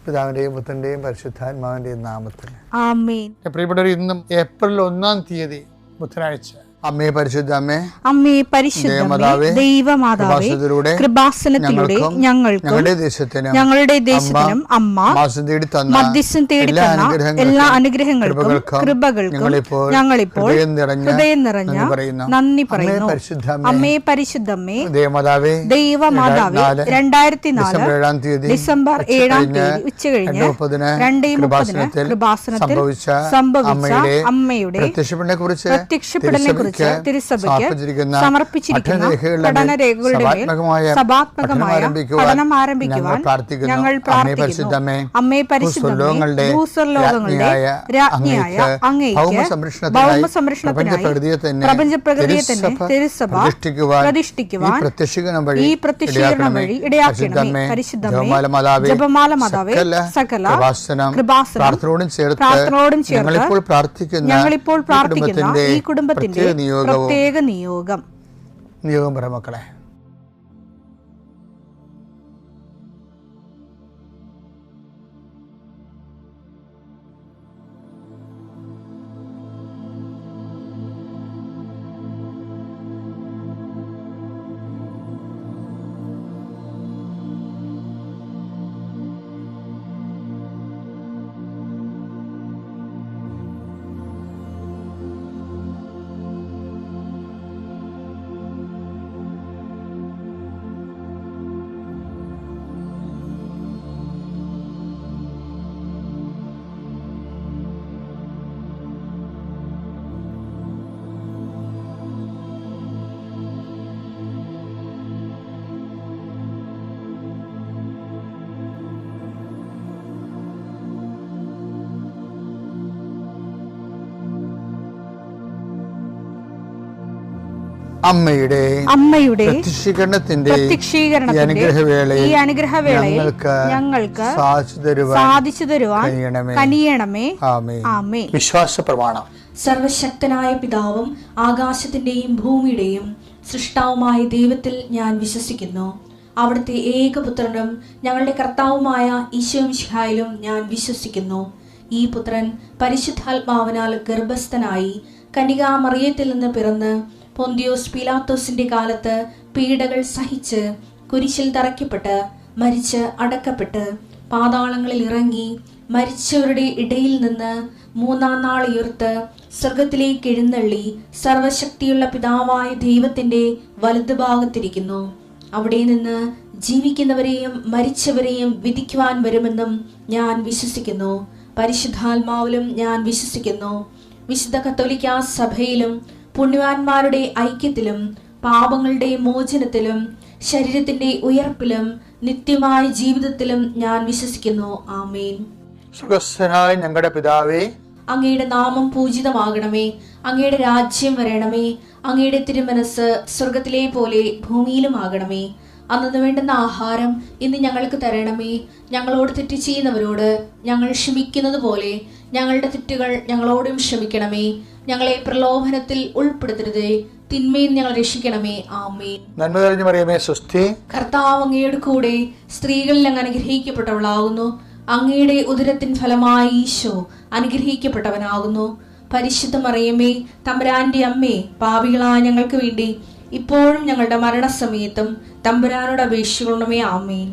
പിതാവിന്റെയും പുത്രന്റെയും പരിശുദ്ധാത്മാവിന്റെയും നാമത്തിൽ ആമേൻ. പ്രിയപ്പെട്ടവർ, ഇന്നും ഏപ്രിൽ 1 തീയതി ബുധനാഴ്ച. അമ്മേ പരിശുദ്ധ അമ്മേ, അമ്മേ പരിശുദ്ധമേ, ദൈവമാതാവേ, കൃപാസനത്തിലൂടെ ഞങ്ങൾക്കും ഞങ്ങളുടെ ദേശത്തിനും അമ്മ മധ്യസ്ഥം തേടി തന്ന എല്ലാ അനുഗ്രഹങ്ങൾക്കും കൃപകൾക്കും ഞങ്ങളിപ്പോൾ ഹൃദയം നിറഞ്ഞ നന്ദി പറയുന്നു. അമ്മേ പരിശുദ്ധമേ, ദൈവമാതാവേ, 2004 ഡിസംബർ 7 ഉച്ചകഴിഞ്ഞ് 2:30 കൃപാസനത്തിൽ സംഭവിച്ച അമ്മയുടെ പ്രത്യക്ഷപ്പെടലിനെ കുറിച്ച് തിരുസഭയ്ക്ക് സമർപ്പിച്ചിരിക്കുന്ന പഠനരേഖകളുടെ മേൽ സഭാത്മകമായ പഠനം ആരംഭിക്കുവാൻ ഞങ്ങൾ പ്രാർത്ഥിക്കുന്നു. അമ്മേ പരിശുദ്ധമേ, ഭൂസ്വർലോകങ്ങളുടെ രാജ്ഞിയായ അങ്ങേയ്ക്ക് ഭൗമസംരക്ഷണത്തിനായി പ്രപഞ്ചപ്രകൃതിയെ തന്നെ തിരുസഭ പ്രതിഷ്ഠിക്കുവാൻ ഈ പ്രത്യക്ഷീകരണം വഴി ഇടയാക്കണമേ. പരിശുദ്ധമേ, ജപമാല മാതാവേ, സകല കൃപാസനം പ്രാർത്ഥനയോടും ചേർത്ത് ഞങ്ങളിപ്പോൾ പ്രാർത്ഥിക്കുന്ന ഈ കുടുംബത്തിന്റെ പ്രത്യേക നിയോഗം പറ മക്കളെ. അമ്മയുടെ പ്രത്യക്ഷീകരണത്തിന്റെ ഈ അനുഗ്രഹവേളയിൽ ഞങ്ങൾക്ക് സാധിച്ചു തരുവാൻ കനിയണമേ. ആമേൻ. വിശ്വാസ പ്രമാണം. സർവശക്തനായ പിതാവും ആകാശത്തിന്റെയും ഭൂമിയുടെയും സൃഷ്ടാവുമായ ദൈവത്തിൽ ഞാൻ വിശ്വസിക്കുന്നു. അവിടുത്തെ ഏകപുത്രനും ഞങ്ങളുടെ കർത്താവുമായ ഈശോമിശിഹായിലും ഞാൻ വിശ്വസിക്കുന്നു. ഈ പുത്രൻ പരിശുദ്ധാത്മാവിനാൽ ഗർഭസ്ഥനായി കന്യകാമറിയത്തിൽ നിന്ന് പിറന്ന് പൊന്തിയോസ് പീലാത്തോസിന്റെ കാലത്ത് പീഡകൾ സഹിച്ച് കുരിശിൽ തറയ്ക്കപ്പെട്ട് മരിച്ച് അടക്കപ്പെട്ട് പാതാളങ്ങളിൽ ഇറങ്ങി മരിച്ചവരുടെ ഇടയിൽ നിന്ന് 3-ാം നാൾ ഉയർത്ത് സ്വർഗത്തിലേക്ക് എഴുന്നള്ളി സർവശക്തിയുള്ള പിതാവായ ദൈവത്തിന്റെ വലതുഭാഗത്തിരിക്കുന്നു. അവിടെ നിന്ന് ജീവിക്കുന്നവരെയും മരിച്ചവരെയും വിധിക്കുവാൻ വരുമെന്നും ഞാൻ വിശ്വസിക്കുന്നു. പരിശുദ്ധാത്മാവിലും ഞാൻ വിശ്വസിക്കുന്നു. വിശുദ്ധ കത്തോലിക്കാ സഭയിലും പുണ്യവാന്മാരുടെ ഐക്യത്തിലും പാപങ്ങളുടെ മോചനത്തിലും ശരീരത്തിന്റെ ഉയർപ്പിലും നിത്യമായ ജീവിതത്തിലും ഞാൻ വിശ്വസിക്കുന്നു. ആമേൻ. സുഖസ്ഥനായ ഞങ്ങളുടെ പിതാവേ, അങ്ങയുടെ നാമം പൂജിതമാകണമേ. അങ്ങയുടെ രാജ്യം വരണമേ. അങ്ങയുടെ തിരുമനസ് സ്വർഗത്തിലെ പോലെ ഭൂമിയിലും ആകണമേ. അന്നു വേണ്ടുന്ന ആഹാരം ഇന്ന് ഞങ്ങൾക്ക് തരണമേ. ഞങ്ങളോട് തെറ്റ് ചെയ്യുന്നവരോട് ഞങ്ങൾ ക്ഷമിക്കുന്നത് പോലെ ഞങ്ങളുടെ തെറ്റുകൾ ഞങ്ങളോടും ക്ഷമിക്കണമേ. ഞങ്ങളെ പ്രലോഭനത്തിൽ ഉൾപ്പെടുത്തരുതേ, തിന്മയിൽ ഞങ്ങൾ രക്ഷിക്കണമേ. ആമേൻ. നന്മ നിറഞ്ഞ മറിയമേ, സ്വസ്തി. കർത്താവ് അങ്ങയുടെ കൂടെ സ്ത്രീകളിൽ അങ്ങ് അനുഗ്രഹിക്കപ്പെട്ടവളാകുന്നു. അങ്ങയുടെ ഉദരത്തിൻ ഫലമായി ഈശോ അനുഗ്രഹിക്കപ്പെട്ടവനാകുന്നു. പരിശുദ്ധ മറിയമേ, തമ്പുരാന്റെ അമ്മേ, പാപികളായ ഞങ്ങൾക്ക് വേണ്ടി ഇപ്പോഴും ഞങ്ങളുടെ മരണസമയത്തും തമ്പുരാനോട് അപേക്ഷിക്കണമേ. ആമേൻ.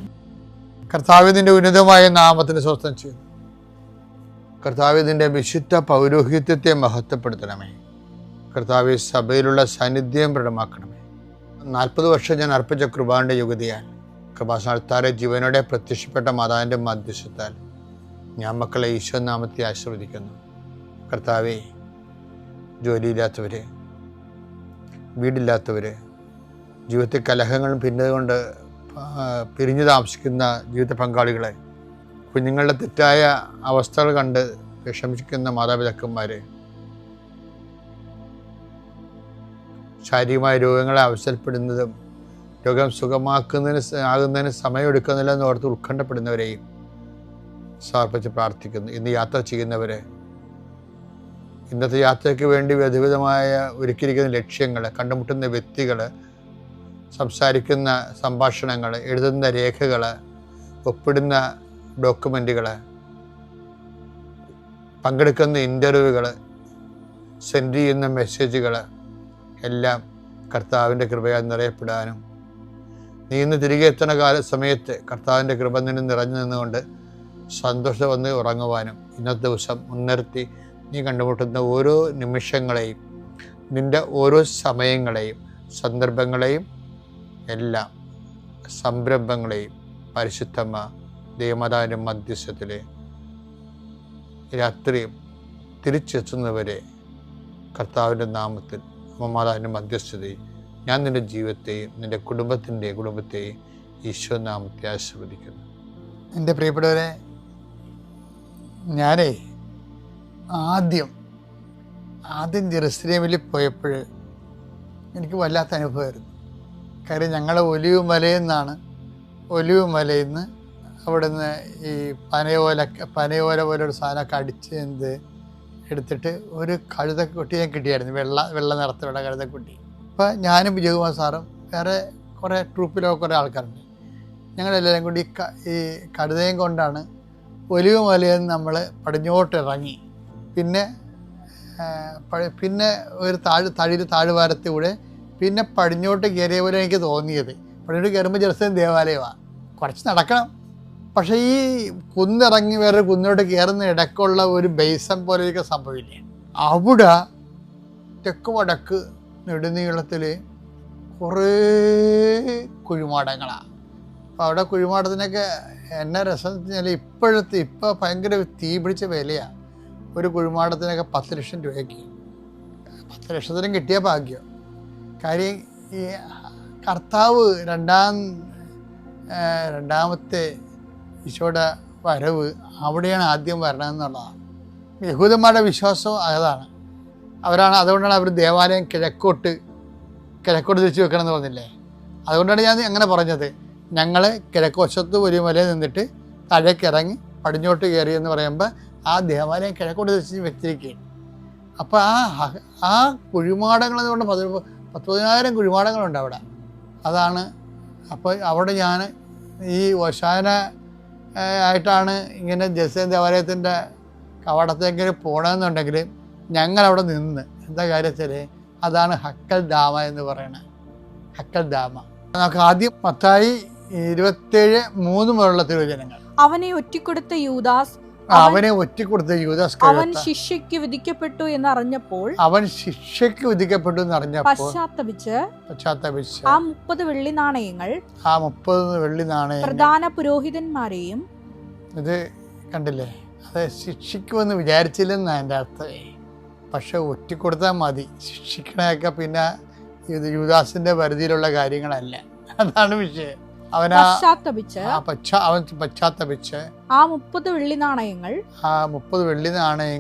കർത്താവിന്റെ ഉന്നതമായ നാമത്തിന് സ്വസ്ഥം ചെയ്യുന്നു. കർത്താവിന്റെ വിശുദ്ധ പൗരോഹിത്യത്തെ മഹത്വപ്പെടുത്തണമേ. കർത്താവ് സഭയിലുള്ള സാന്നിധ്യം പ്രകടമാക്കണമേ. 40 വർഷം ഞാൻ അർപ്പിച്ച കൃപാന്റെ യുഗതിയാൽ കൃപാസനത്താറെ ജീവനോടെ പ്രത്യക്ഷപ്പെട്ട മാതാവിന്റെ മധ്യസ്ഥത്താൽ ഞാൻ മക്കളെ ഈശോ നാമത്തെ ആശീർവദിക്കുന്നു. കർത്താവെ, ജോലിയില്ലാത്തവര്, വീടില്ലാത്തവര്, ജീവിതത്തിൽ കലഹങ്ങളും ഭിന്നതകൊണ്ട് പിരിഞ്ഞു താമസിക്കുന്ന ജീവിത പങ്കാളികളെ, കുഞ്ഞുങ്ങളുടെ തെറ്റായ അവസ്ഥകൾ കണ്ട് വിഷമിക്കുന്ന മാതാപിതാക്കന്മാരെ, ശാരീരികമായ രോഗങ്ങളെ അവസരപ്പെടുന്നതും രോഗം ആകുന്നതിന് സമയമെടുക്കുന്നില്ലെന്ന് ഓർത്ത് ഉത്കണ്ഠപ്പെടുന്നവരെയും സമർപ്പിച്ച് പ്രാർത്ഥിക്കുന്നു. ഇന്ന് യാത്ര ചെയ്യുന്നവരെ, ഇന്നത്തെ യാത്രയ്ക്ക് വേണ്ടി വിവിധമായ ഒരുക്കിയിരിക്കുന്ന ലക്ഷ്യങ്ങൾ, കണ്ടുമുട്ടുന്ന വ്യക്തികൾ, സംസാരിക്കുന്ന സംഭാഷണങ്ങൾ, എഴുതുന്ന രേഖകൾ, ഒപ്പിടുന്ന ഡോക്യുമെൻറ്റുകൾ, പങ്കെടുക്കുന്ന ഇൻ്റർവ്യൂകൾ, സെൻഡ് ചെയ്യുന്ന മെസ്സേജുകൾ എല്ലാം കർത്താവിൻ്റെ കൃപയാൽ നിറയപ്പെടാനും നീ ഇന്ന് തിരികെ എത്തുന്ന സമയത്ത് കർത്താവിൻ്റെ കൃപ നിന്നും നിറഞ്ഞു നിന്നുകൊണ്ട് സന്തോഷം വന്ന് ഉറങ്ങുവാനും ഇന്നത്തെ ദിവസം മുൻനിർത്തി നീ കണ്ടുമുട്ടുന്ന ഓരോ നിമിഷങ്ങളെയും, നിൻ്റെ ഓരോ സമയങ്ങളെയും, സന്ദർഭങ്ങളെയും, എല്ലാ സംരംഭങ്ങളെയും പരിശുദ്ധമ്മ ദൈവമാതാവിൻ്റെ മധ്യസ്ഥത്തിൽ രാത്രിയും തിരിച്ചെത്തുന്നവരെ കർത്താവിൻ്റെ നാമത്തിൽ മാതാവിൻ്റെ മധ്യസ്ഥതയിൽ ഞാൻ നിൻ്റെ ജീവിതത്തെയും നിൻ്റെ കുടുംബത്തെയും ഈശോ നാമത്തെ ആശീർവദിക്കുന്നു. എൻ്റെ പ്രിയപ്പെട്ടവരെ, ഞാനേ ആദ്യം ജെറുസലേമിൽ പോയപ്പോൾ എനിക്ക് വല്ലാത്ത അനുഭവമായിരുന്നു. കാര്യം ഞങ്ങൾ ഒലിവ് മലയിൽ നിന്ന് അവിടെ നിന്ന് ഈ പനയോല പോലൊരു സാധനമൊക്കെ അടിച്ച് എടുത്തിട്ട് ഒരു കഴുതക്കുട്ടി ഞാൻ കിട്ടിയായിരുന്നു, വെള്ള നിറത്തിലുള്ള കഴുതക്കുട്ടി. അപ്പോൾ ഞാനും വിജയകുമാർ സാറും വേറെ കുറേ ട്രൂപ്പിലൊക്കെ കുറേ ആൾക്കാരുണ്ട്. ഞങ്ങളെല്ലാവരും കൂടി ഈ കഴുതയും കൊണ്ടാണ് ഒലിവ് മലയിൽ നിന്ന് നമ്മൾ പടിഞ്ഞോട്ട് ഇറങ്ങി. പിന്നെ ഒരു താഴ്വാരത്തിലൂടെ പിന്നെ പടിഞ്ഞോട്ട് കയറിയ പോലെ എനിക്ക് തോന്നിയത്. പടിഞ്ഞോട്ട് കയറുമ്പോൾ ജെറുസലേം ദേവാലയമാണ്, കുറച്ച് നടക്കണം. പക്ഷേ ഈ കുന്നിറങ്ങി വേറെ കുന്നിലോട്ട് കയറുന്ന ഇടയ്ക്കുള്ള ഒരു ബേസൻ പോലെയൊക്കെ സംഭവില്ലേ, അവിടെ തെക്ക് വടക്ക് നെടുനീളത്തിൽ കുറേ കുഴിമാടങ്ങളാണ്. അപ്പോൾ അവിടെ കുഴിമാടത്തിനൊക്കെ എന്നെ രസം വെച്ചാൽ ഇപ്പോൾ ഭയങ്കര തീ പിടിച്ച വിലയാണ്. ഒരു കുഴിമാടത്തിനൊക്കെ 10 ലക്ഷം രൂപയ്ക്ക്. 10 ലക്ഷത്തിനും കിട്ടിയ ഭാഗ്യം. കാര്യം ഈ കർത്താവ് രണ്ടാമത്തെ ഈശോയുടെ വരവ് അവിടെയാണ് ആദ്യം വരണമെന്നുള്ളതാണ് യഹൂദന്മാരുടെ വിശ്വാസം. അതുകൊണ്ടാണ് അവർ ദേവാലയം കിഴക്കോട്ട് തിരിച്ചു വെക്കണമെന്ന് പറഞ്ഞില്ലേ. അതുകൊണ്ടാണ് ഞാൻ അങ്ങനെ പറഞ്ഞത്. ഞങ്ങൾ കിഴക്കുവശത്ത് ഒരു മലയിൽ നിന്നിട്ട് താഴേക്ക് ഇറങ്ങി പടിഞ്ഞോട്ട് കയറി എന്ന് പറയുമ്പോൾ ആ ദേവാലയം കിഴക്കോട്ട് തിരിച്ച് വെച്ചിരിക്കുകയാണ്. അപ്പോൾ ആ കുഴിമാടങ്ങൾ കൊണ്ട് 10,000 കുഴിമാടങ്ങളുണ്ട് അവിടെ. അതാണ്. അപ്പോൾ അവിടെ ഞാൻ ഈ ഓശാന ആയിട്ടാണ് ഇങ്ങനെ ജെറുസലേം ദേവാലയത്തിൻ്റെ കവാടത്തേക്ക് പോകണമെന്നുണ്ടെങ്കിൽ ഞങ്ങളവിടെ നിന്ന് എന്താ കാര്യം വെച്ചാൽ അതാണ് ഹക്കൽ ദാമ എന്ന് പറയുന്നത്. ഹക്കൽ ദാമ നമുക്ക് ആദ്യം മത്തായി 27:3 മുതലുള്ള തിരുവചനങ്ങൾ. അവനെ ഒറ്റിക്കൊടുത്ത യൂദാസ് അവൻ ശിക്ഷയ്ക്ക് വിധിക്കപ്പെട്ടു എന്നറിഞ്ഞപ്പോൾ പശ്ചാത്തപിച്ച് ആ 30 വെള്ളി നാണയങ്ങൾ പ്രധാന പുരോഹിതന്മാരെയും. ഇത് കണ്ടില്ലേ, അത് ശിക്ഷിക്കുമെന്ന് വിചാരിച്ചില്ലെന്നാ എൻ്റെ അർത്ഥം. പക്ഷെ ഒറ്റിക്കൊടുത്താൽ മതി. ശിക്ഷിക്കണയൊക്കെ പിന്നെ ഇത് യൂദാസിന്റെ പരിധിയിലുള്ള കാര്യങ്ങളല്ല. അതാണ് വിഷയം. അവൻ പശ്ചാത്തപിച്ച് ആ 30 വെള്ളി നാണയങ്ങൾ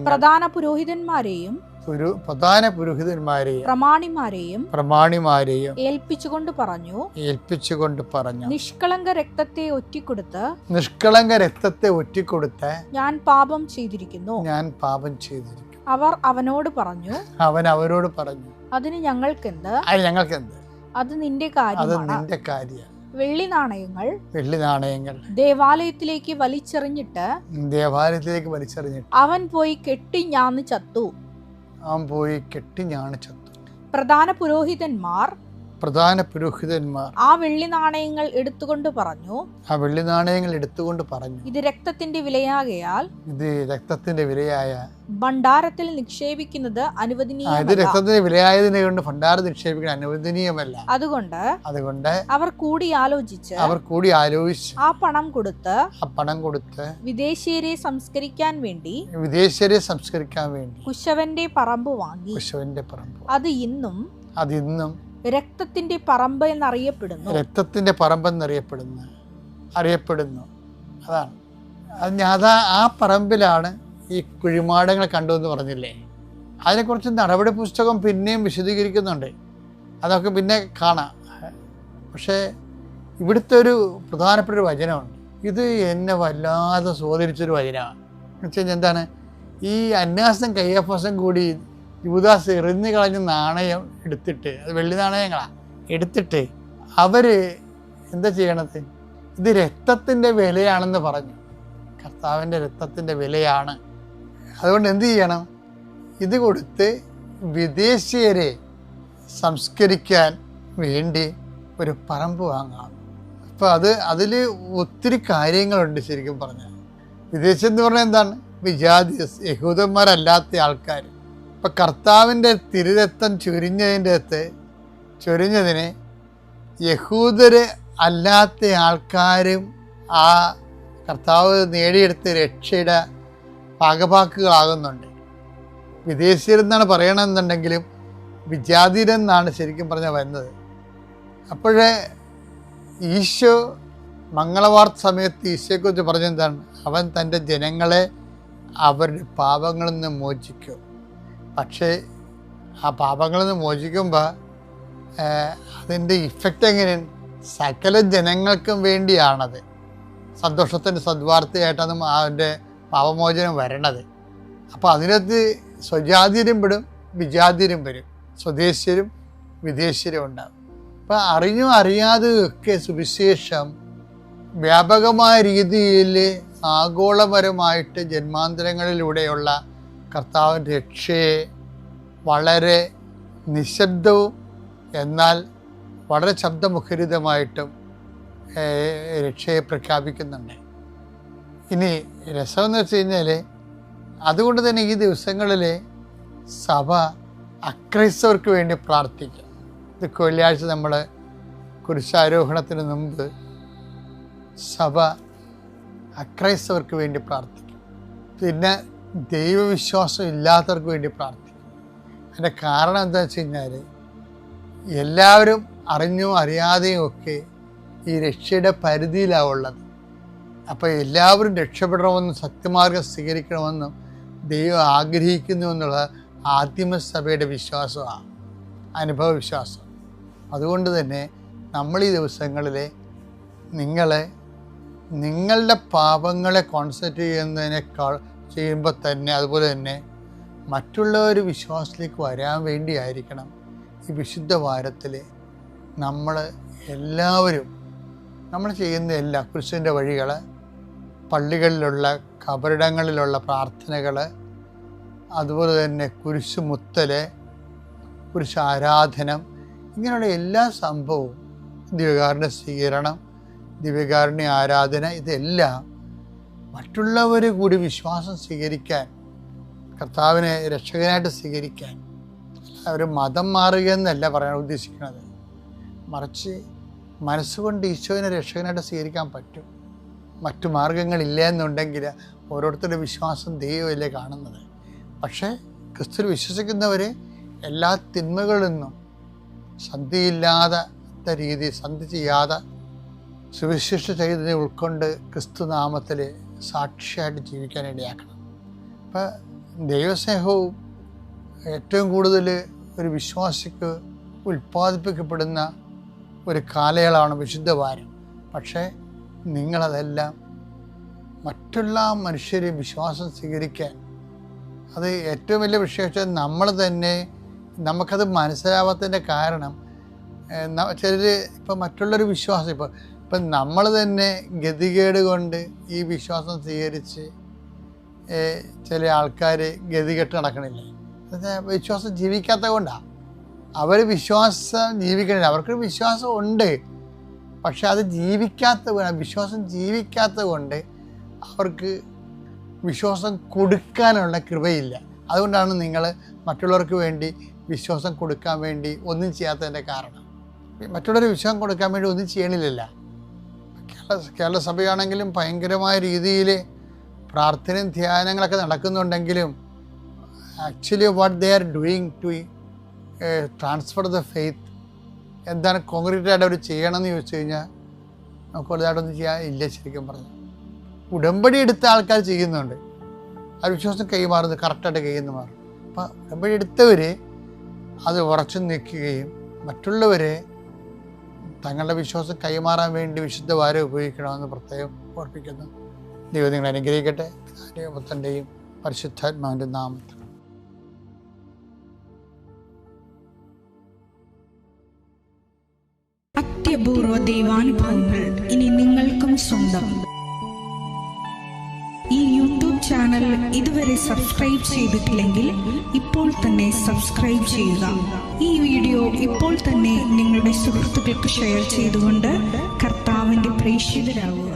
പ്രധാന പുരോഹിതന്മാരെയും പ്രമാണിമാരെയും ഏൽപ്പിച്ചുകൊണ്ട് പറഞ്ഞു, നിഷ്കളങ്ക രക്തത്തെ ഒറ്റിക്കൊടുത്ത് ഞാൻ പാപം ചെയ്തിരിക്കുന്നു. അവർ അവനോട് പറഞ്ഞു, അതിന് ഞങ്ങൾക്കെന്ത്? അത് നിന്റെ കാര്യം. വെള്ളി നാണയങ്ങൾ ദേവാലയത്തിലേക്ക് വലിച്ചെറിഞ്ഞിട്ട് അവൻ പോയി കെട്ടിഞ്ഞാന്ന് ചത്തു. പ്രധാന പുരോഹിതന്മാർ ആ വെള്ളി നാണയങ്ങൾ എടുത്തുകൊണ്ട് പറഞ്ഞു, ഇത് രക്തത്തിന്റെ വിലയാകയാൽ ഭണ്ഡാരത്തിൽ നിക്ഷേപിക്കുന്നത് അനുവദനീയമല്ല. അതുകൊണ്ട് അവർ കൂടി ആലോചിച്ച് ആ പണം കൊടുത്ത് വിദേശീയരെ സംസ്കരിക്കാൻ വേണ്ടി കുശവന്റെ പറമ്പ് വാങ്ങി. അത് ഇന്നും രക്തത്തിന്റെ പറമ്പ് എന്നറിയപ്പെടുന്നു. അതാണ്. ആ പറമ്പിലാണ് ഈ കുഴിമാടങ്ങൾ കണ്ടു എന്ന് പറഞ്ഞില്ലേ. അതിനെക്കുറിച്ച് നടപടി പുസ്തകം പിന്നെയും വിശദീകരിക്കുന്നുണ്ട്. അതൊക്കെ പിന്നെ കാണാം. പക്ഷേ ഇവിടുത്തെ ഒരു പ്രധാനപ്പെട്ട ഒരു വചനമുണ്ട്. ഇത് എന്നെ വല്ലാതെ സ്വാധീനിച്ചൊരു വചനമാണ്. എന്ന് വെച്ച് കഴിഞ്ഞാൽ എന്താണ്, ഈ അന്നാസും കയ്യഫസും കൂടി യൂദാസ് എറിഞ്ഞു കളഞ്ഞ നാണയം എടുത്തിട്ട്, അത് വെള്ളി നാണയങ്ങളാണ്, എടുത്തിട്ട് അവർ എന്താ ചെയ്യണത്? ഇത് രക്തത്തിൻ്റെ വിലയാണെന്ന് പറഞ്ഞു. കർത്താവിൻ്റെ രക്തത്തിൻ്റെ വിലയാണ്. അതുകൊണ്ട് എന്ത് ചെയ്യണം? ഇത് കൊടുത്ത് വിദേശീയരെ സംസ്കരിക്കാൻ വേണ്ടി ഒരു പറമ്പ് വാങ്ങാം. അപ്പോൾ അതിൽ ഒത്തിരി കാര്യങ്ങളുണ്ട്. ശരിക്കും പറഞ്ഞാൽ വിദേശം എന്ന് പറഞ്ഞാൽ എന്താണ്? വിജാതി യഹൂദന്മാരല്ലാത്ത ആൾക്കാർ. ഇപ്പം കർത്താവിൻ്റെ തിരുരക്തം ചൊരിഞ്ഞതിന് യഹൂദര് അല്ലാത്ത ആൾക്കാരും ആ കർത്താവ് നേടിയെടുത്ത രക്ഷയുടെ ഭാഗഭാക്കുകളാകുന്നുണ്ട്. വിദേശീയരെന്നാണ് പറയണമെന്നുണ്ടെങ്കിലും വിജാതിരെന്നാണ് ശരിക്കും പറഞ്ഞാൽ വരുന്നത്. അപ്പോഴേ ഈശോ മംഗളവാർത്ത സമയത്ത് ഈശോയെക്കുറിച്ച് പറഞ്ഞെന്താണ്? അവൻ തൻ്റെ ജനങ്ങളെ അവരുടെ പാപങ്ങളിൽ നിന്ന് മോചിക്കും. പക്ഷേ ആ പാപങ്ങളിൽ നിന്ന് മോചിക്കുമ്പോൾ അതിൻ്റെ ഇഫക്റ്റ് എങ്ങനെയാണ്? സകല ജനങ്ങൾക്കും വേണ്ടിയാണത്. സന്തോഷത്തിൻ്റെ സദ്വാർത്തയായിട്ടാണ് അതിൻ്റെ പാപമോചനം വരണത്. അപ്പോൾ അതിനകത്ത് സ്വജാതിരും പെടും, വിജാതിരും വരും, സ്വദേശീയരും വിദേശീയരും ഉണ്ടാകും. അപ്പം അറിഞ്ഞും അറിയാതെയൊക്കെ സുവിശേഷം വ്യാപകമായ രീതിയിൽ ആഗോളപരമായിട്ട് ജന്മാന്തരങ്ങളിലൂടെയുള്ള കർത്താവിൻ്റെ രക്ഷയെ വളരെ നിശബ്ദവും എന്നാൽ വളരെ ശബ്ദമുഖരിതമായിട്ടും രക്ഷയെ പ്രഖ്യാപിക്കുന്നുണ്ട്. ഇനി രസമെന്ന് വെച്ച് കഴിഞ്ഞാൽ അതുകൊണ്ട് തന്നെ ഈ ദിവസങ്ങളിൽ സഭ അക്രൈസ്തവർക്ക് വേണ്ടി പ്രാർത്ഥിക്കും. ഇത് വെള്ളിയാഴ്ച നമ്മൾ കുരിശാരോഹണത്തിന് മുമ്പ് സഭ അക്രൈസ്തവർക്ക് വേണ്ടി പ്രാർത്ഥിക്കും. പിന്നെ ദൈവവിശ്വാസം ഇല്ലാത്തവർക്ക് വേണ്ടി പ്രാർത്ഥിക്കും. അതിൻ്റെ കാരണം എന്താ വെച്ച് കഴിഞ്ഞാൽ എല്ലാവരും അറിഞ്ഞും അറിയാതെയും ഒക്കെ ഈ രക്ഷയുടെ പരിധിയിലാണ് ഉള്ളത്. അപ്പോൾ എല്ലാവരും രക്ഷപ്പെടണമെന്നും സത്യമാർഗം സ്വീകരിക്കണമെന്നും ദൈവം ആഗ്രഹിക്കുന്നു എന്നുള്ള ആദിമസഭയുടെ വിശ്വാസമാണ്, അനുഭവ വിശ്വാസം. അതുകൊണ്ട് തന്നെ നമ്മൾ ഈ ദിവസങ്ങളിൽ നിങ്ങളുടെ പാപങ്ങളെ കോൺസെൻട്രേറ്റ് ചെയ്യുമ്പോൾ തന്നെ അതുപോലെ തന്നെ മറ്റുള്ളവർ വിശ്വാസത്തിലേക്ക് വരാൻ വേണ്ടിയായിരിക്കണം ഈ വിശുദ്ധ വാരത്തിൽ നമ്മൾ എല്ലാവരും നമ്മൾ ചെയ്യുന്ന എല്ലാ ക്രിസ്തുവിൻ്റെ വഴികൾ, പള്ളികളിലുള്ള കബറിടങ്ങളിലുള്ള പ്രാർത്ഥനകൾ, അതുപോലെ തന്നെ കുരിശുമുത്തൽ, കുരിശാരാധനം, ഇങ്ങനെയുള്ള എല്ലാ സംഭവവും, ദിവ്യകാരുണ്യ സ്വീകരണം, ദിവ്യകാരുണ്യ ആരാധന, ഇതെല്ലാം മറ്റുള്ളവർ കൂടി വിശ്വാസം സ്വീകരിക്കാൻ, കർത്താവിനെ രക്ഷകനായിട്ട് സ്വീകരിക്കാൻ, ഒരു മതം മാറുക എന്നല്ല പറയാൻ ഉദ്ദേശിക്കുന്നത്. മറിച്ച് മനസ്സുകൊണ്ട് ഈശോവിനെ രക്ഷകനായിട്ട് സ്വീകരിക്കാൻ പറ്റും. മറ്റു മാർഗങ്ങളില്ല എന്നുണ്ടെങ്കിൽ ഓരോരുത്തരുടെ വിശ്വാസം ദൈവമല്ലേ കാണുന്നത്. പക്ഷേ ക്രിസ്തുവിൽ വിശ്വസിക്കുന്നവർ എല്ലാ തിന്മകളിൽ നിന്നും സന്ധിയില്ലാത്ത രീതി സന്ധി ചെയ്യാതെ സുവിശേഷ ചൈതന്യം ഉൾക്കൊണ്ട് ക്രിസ്തുനാമത്തിൽ സാക്ഷിയായിട്ട് ജീവിക്കാൻ ഇടയാക്കണം. അപ്പം ദൈവസ്നേഹവും ഏറ്റവും കൂടുതൽ ഒരു വിശ്വാസിക്ക് ഉൽപ്പാദിപ്പിക്കപ്പെടുന്ന ഒരു കാലയളവാണ് വിശുദ്ധ വാരം. പക്ഷേ നിങ്ങളതെല്ലാം മറ്റുള്ള മനുഷ്യരെ വിശ്വാസം സ്വീകരിക്കാൻ, അത് ഏറ്റവും വലിയ വിഷയം നമ്മൾ തന്നെ നമുക്കത് മനസ്സിലാവാത്തതിൻ്റെ കാരണം ചിലർ ഇപ്പം മറ്റുള്ളൊരു വിശ്വാസം ഇപ്പം നമ്മൾ തന്നെ ഗതികേട് കൊണ്ട് ഈ വിശ്വാസം സ്വീകരിച്ച് ചില ആൾക്കാർ ഗതികെട്ട് നടക്കണില്ലേ? വിശ്വാസം ജീവിക്കാത്തത് കൊണ്ടാണ്. അവർ വിശ്വാസം ജീവിക്കണില്ല. അവർക്കൊരു വിശ്വാസം ഉണ്ട്, പക്ഷെ അത് വിശ്വാസം ജീവിക്കാത്തത് കൊണ്ട് അവർക്ക് വിശ്വാസം കൊടുക്കാനുള്ള കൃപയില്ല. അതുകൊണ്ടാണ് നിങ്ങൾ മറ്റുള്ളവർക്ക് വേണ്ടി വിശ്വാസം കൊടുക്കാൻ വേണ്ടി ഒന്നും ചെയ്യാത്തതിൻ്റെ കാരണം. മറ്റുള്ളവർ വിശ്വാസം കൊടുക്കാൻ വേണ്ടി ഒന്നും ചെയ്യണില്ലല്ല. കേരള സഭയാണെങ്കിലും ഭയങ്കരമായ രീതിയിൽ പ്രാർത്ഥനയും ധ്യാനങ്ങളൊക്കെ നടക്കുന്നുണ്ടെങ്കിലും actually what they are doing to transfer the faith, എന്താണ് കോൺക്രീറ്റായിട്ട് അവർ ചെയ്യണമെന്ന് ചോദിച്ചു കഴിഞ്ഞാൽ നമുക്ക് വലുതായിട്ടൊന്നും ചെയ്യാൻ ഇല്ല. ശരിക്കും പറഞ്ഞു ഉടമ്പടി എടുത്ത ആൾക്കാർ ചെയ്യുന്നുണ്ട്, ആ വിശ്വാസം കൈമാറുന്നത് കറക്റ്റായിട്ട് കൈന്ന് മാറും. അപ്പം ഉടമ്പടി എടുത്തവർ അത് ഉറച്ചു നിൽക്കുകയും മറ്റുള്ളവരെ തങ്ങളുടെ വിശ്വാസം കൈമാറാൻ വേണ്ടി വിശുദ്ധ വാരം ഉപയോഗിക്കണമെന്ന് പ്രത്യേകം ഓർപ്പിക്കുന്നു. ദൈവം നിങ്ങളെ അനുഗ്രഹിക്കട്ടെ. പുത്രൻ്റെയും പരിശുദ്ധാത്മാവിൻ്റെ നാമത്തിൽ. അത്യപൂർവ ദൈവാനുഭവങ്ങൾ ഇനി നിങ്ങൾക്കും സ്വന്തം. ചാനൽ ഇതുവരെ സബ്സ്ക്രൈബ് ചെയ്തിട്ടില്ലെങ്കിൽ ഇപ്പോൾ തന്നെ സബ്സ്ക്രൈബ് ചെയ്യുക. ഈ വീഡിയോ ഇപ്പോൾ തന്നെ നിങ്ങളുടെ സുഹൃത്തുക്കൾക്ക് ഷെയർ ചെയ്തുകൊണ്ട് കർത്താവിൻ്റെ പ്രേക്ഷിതരാകുക.